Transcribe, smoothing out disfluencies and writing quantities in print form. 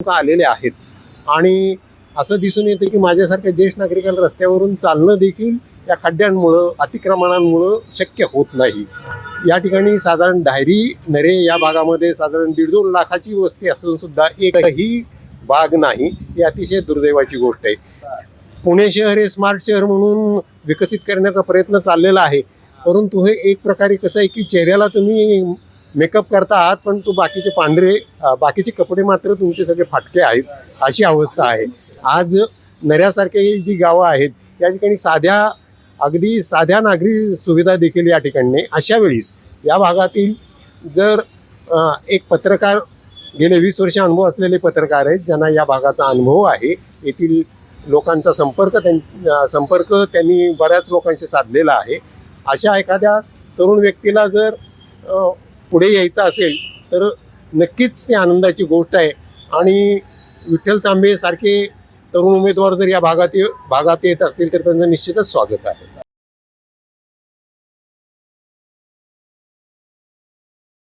आलेले आहेत आणि असं दिसून येतं की माझ्यासारख्या ज्येष्ठ नागरिकांना रस्त्यावरून चालणं देखील या खड्ड्यांमुळं अतिक्रमणांमुळं शक्य होत नाही। या ठिकाणी साधारण डायरी नरे या भागामध्ये साधारण 1.5-2 लाखाची वस्ती असून सुद्धा एकही बाग नाही, ही अतिशय दुर्दैवाची गोष्ट आहे। पुणे शहर हे स्मार्ट शहर म्हणून विकसित करण्याचा प्रयत्न चाललेला आहे, परंतु हे एक प्रकारे कसं आहे की चेहऱ्याला तुम्ही मेकअप करता आहात पण तो बाकीचे पांढरे बाकीचे कपडे मात्र तुमचे सगळे फाटके आहेत, अशी अवस्था आहे। आज नऱ्यासारखे जी गावं आहेत या ठिकाणी अगदी साध्या नागरी सुविधा देखील या ठिकाणी अशा वेळीस या भागातील जर एक पत्रकार गेले 20 वर्ष अनुभव असलेले पत्रकार आहेत, ज्यांना या भागाचा अनुभव आहे, येथील लोकांचा संपर्क त्यांनी बऱ्याच लोकांशी साधलेला आहे। अशा एखाद्या तरुण व्यक्तीला जर पुढे यायचं असेल तर नक्कीच ती आनंदाची गोष्ट आहे आणि विठ्ठल तांबे सारखे तरुण उमेदवार जर या भागात येत असतील तर त्यांचं निश्चितच स्वागत आहे।